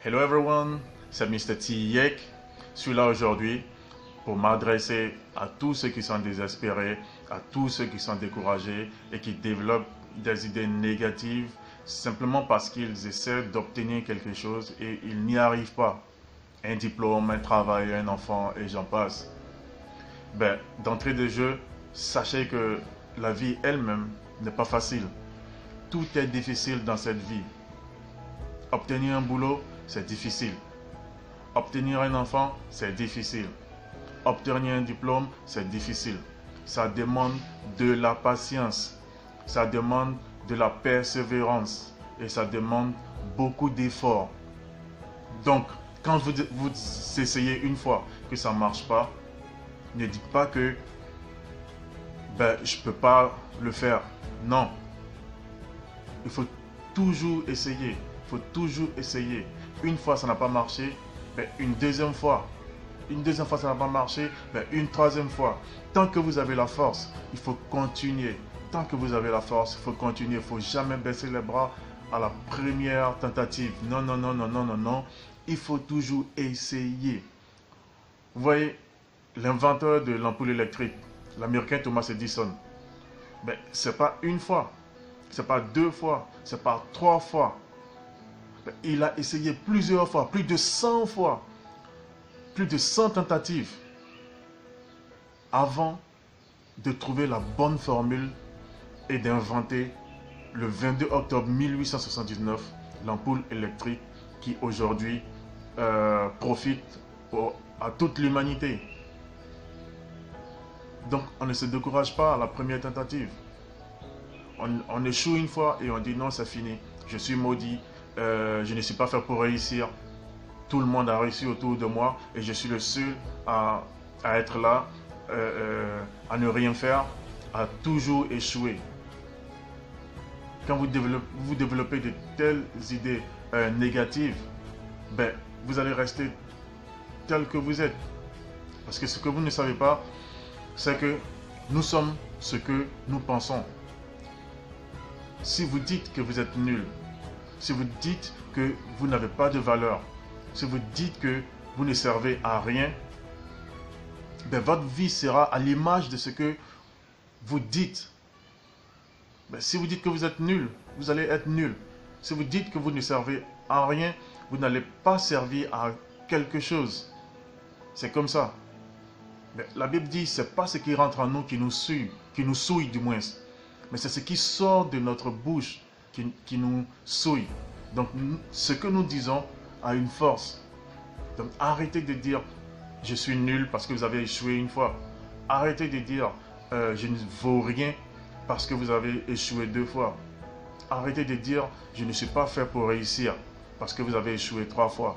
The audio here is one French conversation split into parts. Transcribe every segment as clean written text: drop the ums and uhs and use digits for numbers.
Hello everyone, c'est Mr. T. Yek. Je suis là aujourd'hui pour m'adresser à tous ceux qui sont désespérés, à tous ceux qui sont découragés et qui développent des idées négatives simplement parce qu'ils essaient d'obtenir quelque chose et ils n'y arrivent pas. Un diplôme, un travail, un enfant et j'en passe. D'entrée de jeu, sachez que la vie elle-même n'est pas facile. Tout est difficile dans cette vie. Obtenir un boulot, c'est difficile. Obtenir un enfant, c'est difficile. Obtenir un diplôme, c'est difficile. Ça demande de la patience. Ça demande de la persévérance. Et ça demande beaucoup d'efforts. Donc, quand vous essayez une fois que ça ne marche pas, ne dites pas que je ne peux pas le faire. Non. Il faut toujours essayer. Il faut toujours essayer. Une fois ça n'a pas marché, une deuxième fois. Une deuxième fois ça n'a pas marché, une troisième fois. Tant que vous avez la force, il faut continuer. Tant que vous avez la force, il faut continuer. Il ne faut jamais baisser les bras à la première tentative. Non, non, non, non, non, non, non. Il faut toujours essayer. Vous voyez, l'inventeur de l'ampoule électrique, l'américain Thomas Edison, c'est pas une fois, c'est pas deux fois, c'est pas trois fois. Il a essayé plusieurs fois, plus de 100 fois, plus de 100 tentatives avant de trouver la bonne formule et d'inventer le 22 octobre 1879 l'ampoule électrique qui aujourd'hui profite à toute l'humanité. Donc on ne se décourage pas à la première tentative. On échoue une fois et on dit non, c'est fini, je suis maudit. Je ne suis pas fait pour réussir. Tout le monde a réussi autour de moi et je suis le seul à être là, à ne rien faire, à toujours échouer. Quand vous développez de telles idées négatives, vous allez rester tel que vous êtes. Parce que ce que vous ne savez pas, c'est que nous sommes ce que nous pensons. Si vous dites que vous êtes nul, si vous dites que vous n'avez pas de valeur, si vous dites que vous ne servez à rien, votre vie sera à l'image de ce que vous dites. Si vous dites que vous êtes nul, vous allez être nul. Si vous dites que vous ne servez à rien, vous n'allez pas servir à quelque chose. C'est comme ça. La Bible dit, c'est pas ce qui rentre en nous qui nous souille du moins, mais c'est ce qui sort de notre bouche qui nous souille. Donc, ce que nous disons a une force. Donc, arrêtez de dire « je suis nul » parce que vous avez échoué une fois. Arrêtez de dire « je ne vaux rien » parce que vous avez échoué deux fois. Arrêtez de dire « je ne suis pas fait pour réussir » parce que vous avez échoué trois fois.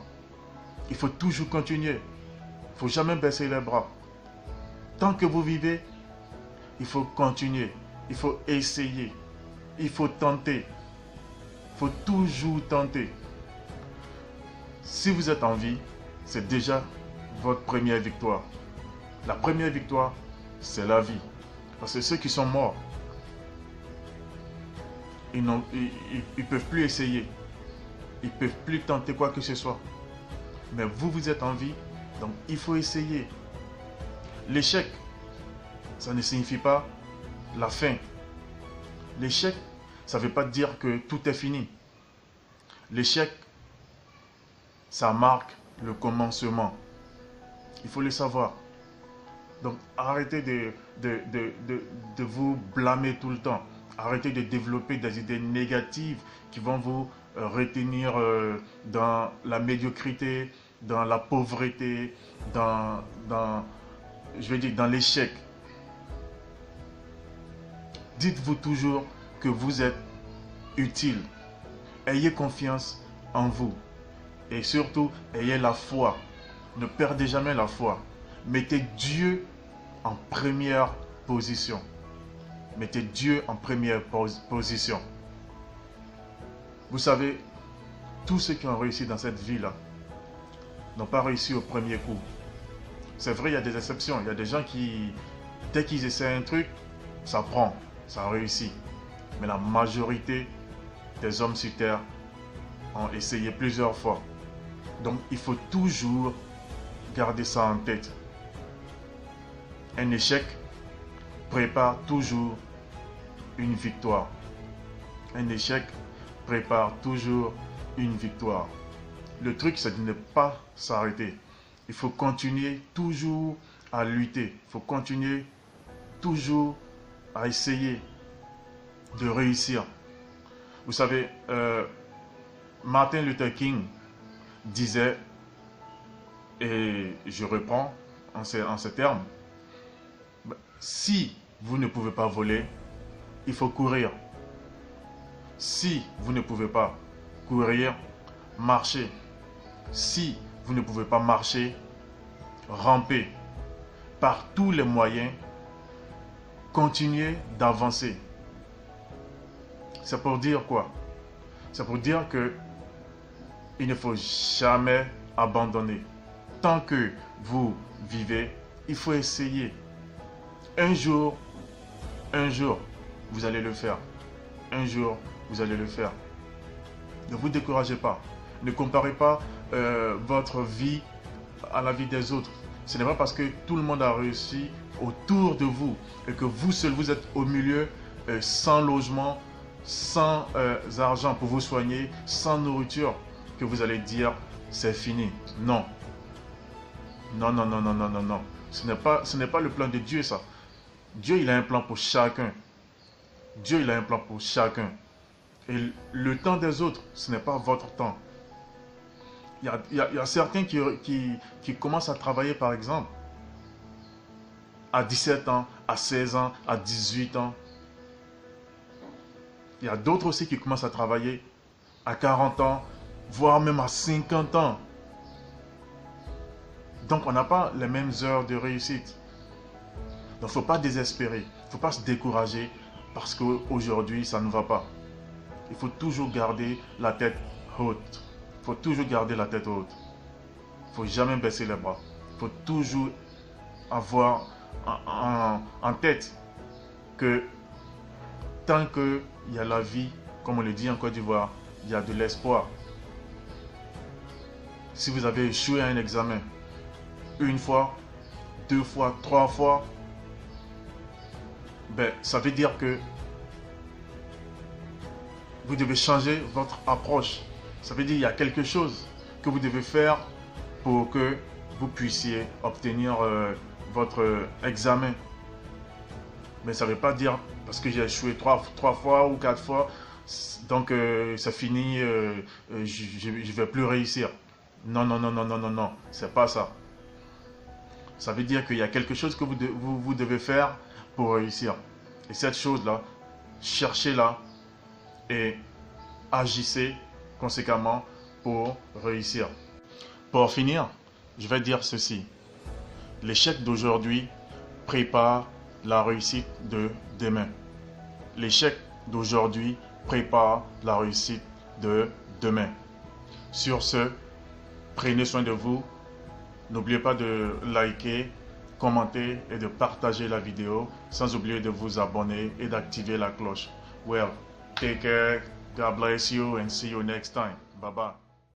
Il faut toujours continuer. Il ne faut jamais baisser les bras. Tant que vous vivez, il faut continuer. Il faut essayer. Il faut tenter. Il faut toujours tenter. Si vous êtes en vie, c'est déjà votre première victoire. La première victoire, c'est la vie. Parce que ceux qui sont morts, ils ne peuvent plus essayer. Ils ne peuvent plus tenter quoi que ce soit. Mais vous êtes en vie, donc il faut essayer. L'échec, ça ne signifie pas la fin. L'échec, ça ne veut pas dire que tout est fini. L'échec, ça marque le commencement. Il faut le savoir. Donc arrêtez de vous blâmer tout le temps. Arrêtez de développer des idées négatives qui vont vous retenir dans la médiocrité, dans la pauvreté, dans l'échec. Dites-vous toujours que vous êtes utile. Ayez confiance en vous. Et surtout, ayez la foi. Ne perdez jamais la foi. Mettez Dieu en première position. Mettez Dieu en première position. Vous savez, tous ceux qui ont réussi dans cette vie-là n'ont pas réussi au premier coup. C'est vrai, il y a des exceptions. Il y a des gens qui, dès qu'ils essaient un truc, ça prend, ça réussit. Mais la majorité des hommes sur terre ont essayé plusieurs fois. Donc, il faut toujours garder ça en tête. Un échec prépare toujours une victoire. Un échec prépare toujours une victoire. Le truc, c'est de ne pas s'arrêter. Il faut continuer toujours à lutter. Il faut continuer toujours à essayer de réussir. Vous savez, Martin Luther King disait, et je reprends en ces termes, si vous ne pouvez pas voler, il faut courir. Si vous ne pouvez pas courir, marchez. Si vous ne pouvez pas marcher, rampez. Par tous les moyens, continuez d'avancer. C'est pour dire quoi? C'est pour dire que il ne faut jamais abandonner. Tant que vous vivez, il faut essayer. Un jour, vous allez le faire. Un jour, vous allez le faire. Ne vous découragez pas. Ne comparez pas votre vie à la vie des autres. Ce n'est pas parce que tout le monde a réussi autour de vous et que vous seul, vous êtes au milieu sans logement, sans argent pour vous soigner, sans nourriture, que vous allez dire c'est fini. Non. Non, non, non, non, non, non, non. Ce n'est pas le plan de Dieu, ça. Dieu, il a un plan pour chacun. Dieu, il a un plan pour chacun. Et le temps des autres, ce n'est pas votre temps. Il y a certains qui commencent à travailler, par exemple, à 17 ans, à 16 ans, à 18 ans. Il y a d'autres aussi qui commencent à travailler à 40 ans, voire même à 50 ans. Donc, on n'a pas les mêmes heures de réussite. Donc, il ne faut pas désespérer. Il ne faut pas se décourager parce qu'aujourd'hui, ça ne va pas. Il faut toujours garder la tête haute. Il faut toujours garder la tête haute. Il ne faut jamais baisser les bras. Il faut toujours avoir en tête que tant qu'il y a la vie, comme on le dit en Côte d'Ivoire, il y a de l'espoir. Si vous avez échoué à un examen, une fois, 2 fois, 3 fois, ça veut dire que vous devez changer votre approche. Ça veut dire qu'il y a quelque chose que vous devez faire pour que vous puissiez obtenir votre examen. Mais ça ne veut pas dire parce que j'ai échoué 3 fois ou 4 fois, donc c'est fini, je ne vais plus réussir. Non, non, non, non, non, non, non, c'est pas ça. Ça veut dire qu'il y a quelque chose que vous devez faire pour réussir. Et cette chose-là, cherchez-la et agissez conséquemment pour réussir. Pour finir, je vais dire ceci. L'échec d'aujourd'hui prépare la réussite de demain. L'échec d'aujourd'hui prépare la réussite de demain. Sur ce, prenez soin de vous. N'oubliez pas de liker, commenter et de partager la vidéo, sans oublier de vous abonner et d'activer la cloche. Well, take care, God bless you and see you next time. Bye bye.